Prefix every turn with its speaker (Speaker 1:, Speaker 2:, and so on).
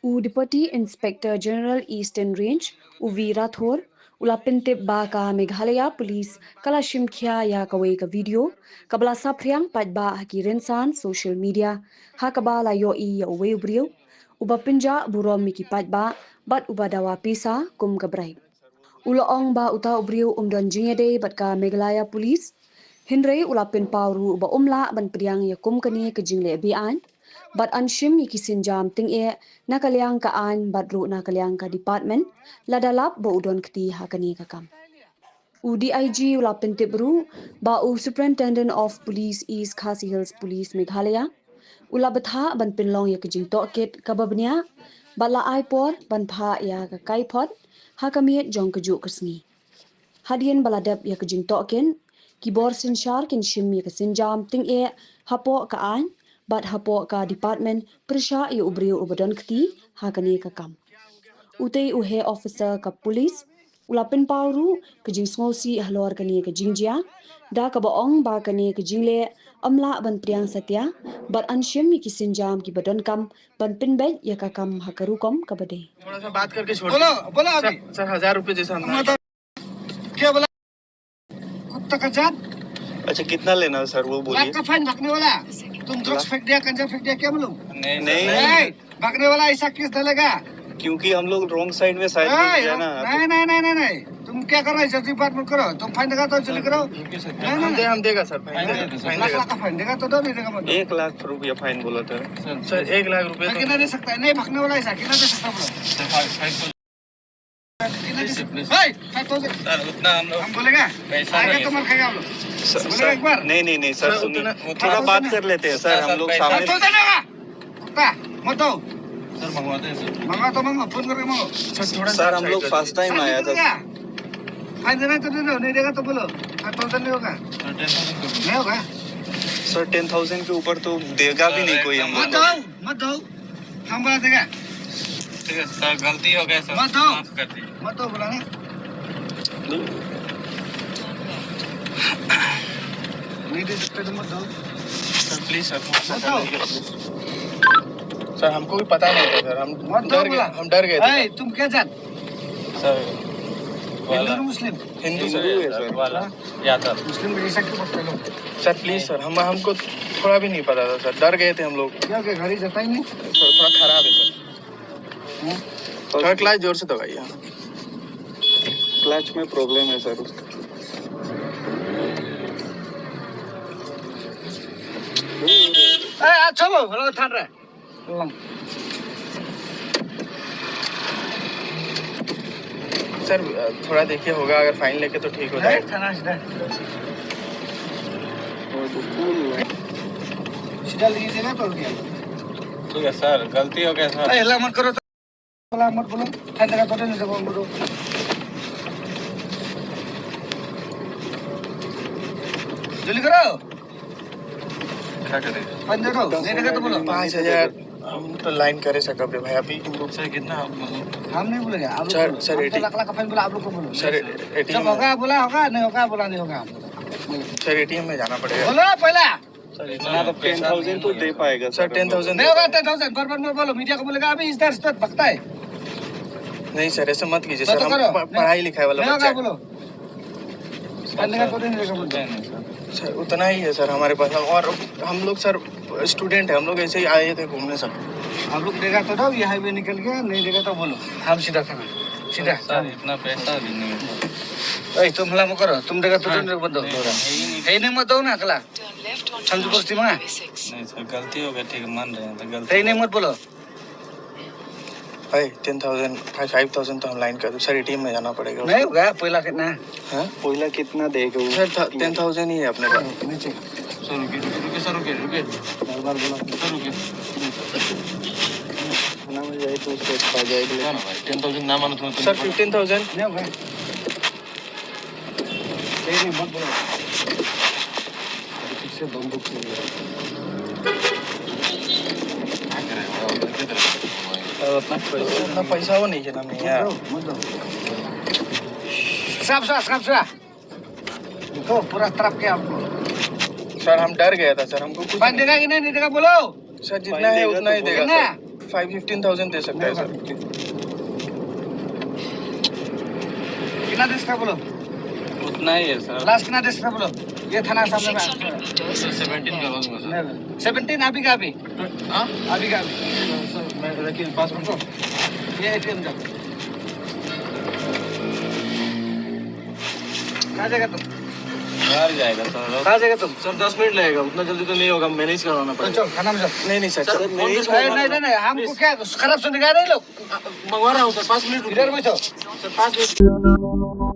Speaker 1: Deputy Inspector General Eastern Range Uvi Rathor ulapintip ba ka Meghalaya Police kala shimkhya ya kawai ka video kabla saphriang patba haki rensan social media hakaba la yo I ya uwe ubriu uba pinja burom miki patba bat uba dawa pisa kum kabrai Ulaong ba uta ubriu umdon jingede bat ka Meghalaya Police Hindrei ulapin pauru uba umla ban priang ya kum kani ke jingle bian But anshim ikisin jam ting e nakaliang ka an badru nakaliang ka department ladalap bo udon kti hakani kakam. UDIG ulapin tibru ba u Superintendent of Police East Khasi Hills Police Meghalaya ulabatha ban pinlong ya kijing toket kababnya bala aipor ban pha ya ka kaipot hakamiet jong kaju kasngi. Hadian baladap ya kijing token kibor sin shar kin shim ya kasin jam ting e hapo ka an bat hapo ka department persha ya ubriu ubadon kti hakani ka kam utei uhe officer ka police ulapin pauru kejing sngosi halor kani ka jingjia da ka baong ba kani ka jingle amla ban priang satya bat anshim ki sinjam ki badon kam ban pinbe ya ka kam hakaru kom ka bade
Speaker 2: थोड़ा सा बात करके छोड़ बोलो बोलो अभी sir 1000 रुपए जैसा क्या बोला कुत्ता का जात
Speaker 3: अच्छा कितना लेना है सर वो बोलिए
Speaker 2: लाख का फाइन भागने वाला तुम ड्रग्स फेंक दिया गंजा फेंक दिया क्या मालूम
Speaker 3: नहीं
Speaker 2: भागने वाला ऐसा केस डालेगा
Speaker 3: क्योंकि हम लोग रॉन्ग साइड में शायद घुस गया ना
Speaker 2: नहीं तुम क्या कर रहे हो जल्दी बात मत करो तुम फाइन देगा तो जल्दी करो नहीं
Speaker 3: हम देगा सर
Speaker 2: लाख का फाइन देगा तो दो नहीं देगा मत
Speaker 3: 1 लाख रुपया फाइन बोला था
Speaker 2: सर 1 लाख रुपए कितना दे सकता है नहीं भागने वाला ऐसा कितना दे सकता बोलो
Speaker 3: उतना
Speaker 2: हम बोलेगा आएगा तो मर खाएगा हम लोग बोलेगा एक बार
Speaker 3: नहीं सर सुनिए थोड़ा बात कर लेते हैं सर हम लोग सामने
Speaker 2: कुत्ता मत दो
Speaker 3: सर मंगवाते हैं सर
Speaker 2: मंगा तो मंगा फोन करके मंगो
Speaker 3: सर हम लोग फर्स्ट टाइम आया था
Speaker 2: फाइन देना तो दे दो नहीं देगा तो बोलो 1000 नहीं होगा नहीं होगा
Speaker 3: सर 10,000 के ऊपर तो देगा भी नहीं कोई हम लोग
Speaker 2: मत दो हम बोला देगा
Speaker 3: ठीक है सर गलती हो गया सर
Speaker 2: मत दो
Speaker 3: माफ कर दीजिए
Speaker 2: मत दो बोला नहीं दे सकते तो मत दो
Speaker 3: सर प्लीज सर
Speaker 2: मत दो
Speaker 3: सर हमको भी पता नहीं था सर हम
Speaker 2: मत दो बोला
Speaker 3: हम डर गए थे
Speaker 2: तुम क्या जात
Speaker 3: सर
Speaker 2: हिंदू मुस्लिम
Speaker 3: हिंदू सर यादव
Speaker 2: मुस्लिम जैसा क्यों बोलते लोग
Speaker 3: सर प्लीज सर हमको थोड़ा भी नहीं पता था सर डर गए थे हम लोग
Speaker 2: क्या के गाड़ी जाता ही नहीं
Speaker 3: सर थोड़ा खराब है सर थोड़ा क्लच जोर से दबाइए क्लच में प्रॉब्लम है सर
Speaker 2: चलो थान रहे
Speaker 3: सर थोड़ा देखिए होगा अगर फाइन लेके तो ठीक हो जाएगा
Speaker 2: सीधा लीजिए ना तो
Speaker 3: ठीक है सर गलती हो गया सर
Speaker 2: हिला मत करो मत बोलो फाइन लगा तो नहीं देखो बोलो जल्दी करो
Speaker 3: क्या करें
Speaker 2: फाइन दे दो नहीं देगा तो बोलो
Speaker 3: 5000 हम तो लाइन करे सका भाई अभी सर कितना
Speaker 2: हम नहीं बोलेंगे आप
Speaker 3: सर
Speaker 2: लाख का फाइन बोला आप लोग को बोलो
Speaker 3: सर
Speaker 2: जब होगा बोला होगा नहीं होगा बोला नहीं होगा
Speaker 3: सर एटीएम में जाना पड़ेगा
Speaker 2: बोलो पहला
Speaker 3: सर इतना तो 10,000 तो दे पाएगा सर 10,000
Speaker 2: नहीं होगा 10,000 बराबर में बोलो मीडिया को बोलेगा अभी इस तरह भगता है
Speaker 3: नहीं सर ऐसे मत कीजिए
Speaker 2: तो
Speaker 3: सर हम पढ़ाई लिखाई वाला
Speaker 2: नहीं
Speaker 3: बच्चा
Speaker 2: होगा बोलो
Speaker 3: सर उतना ही है सर हमारे पास और हम लोग सर स्टूडेंट है हम लोग ऐसे ही आए थे घूमने सब
Speaker 2: आप लोग देगा तो दो ये हाईवे निकल गया नहीं देगा तो बोलो हम सीधा खाना सीधा
Speaker 3: सर इतना पैसा भी नहीं
Speaker 2: है तुम हला मत करो तुम देगा तो नहीं बंद हो है नहीं मत दो ना अगला समझ बस्ती में
Speaker 3: नहीं सर गलती हो गई ठीक मान रहे हैं तो गलती
Speaker 2: नहीं मत बोलो
Speaker 3: भाई 10,000 5,000 तो हम लाइन कर दो सर एटीएम में जाना पड़ेगा
Speaker 2: नहीं होगा पहला कितना
Speaker 3: हाँ पहला कितना देगा सर 10,000 ही है अपने पास
Speaker 2: सर रुकिए बार बोला
Speaker 3: सर रुकिए ना मिल जाए तो उससे आ जाएगा
Speaker 2: 10,000 ना मानो तुम्हें
Speaker 3: सर 15,000
Speaker 2: नहीं होगा नहीं मत बोलो ठीक से बम बुक
Speaker 3: उतना पैसा वो नहीं है यार
Speaker 2: साफ देखो पूरा तरफ के आपको
Speaker 3: सर हम डर गया था सर हमको कुछ
Speaker 2: फाइन देगा कि नहीं देगा बोलो
Speaker 3: सर जितना है उतना ही देगा 15,000 दे सकता है सर।
Speaker 2: कितना दे सकता बोलो?
Speaker 3: उतना ही है सर।
Speaker 2: लास्ट कितना दे सकता बोलो? ये थाना सामने में
Speaker 3: 17 करवा दूंगा सर।
Speaker 2: 17 अभी का अभी?
Speaker 3: हाँ
Speaker 2: अभी का अभी?
Speaker 3: सर मैं रखिए पास में।
Speaker 2: ये ATM का कहाँ जाएगा तुम?
Speaker 3: बाहर जाएगा सर।
Speaker 2: कहाँ जाएगा तुम?
Speaker 3: सर 10 मिनट लगेगा, उतना जल्दी तो नहीं होगा, मैनेज करवाना पड़ेगा।
Speaker 2: चलो खाना में जाओ।
Speaker 3: नहीं नहीं सर,
Speaker 2: नहीं
Speaker 3: मैनेज
Speaker 2: नहीं हमको क्या खराब सुन रहे लोग?
Speaker 3: मंगवा रहा हूँ सर, 5 मिनट
Speaker 2: इधर बैठो।
Speaker 3: Sir 5 minute.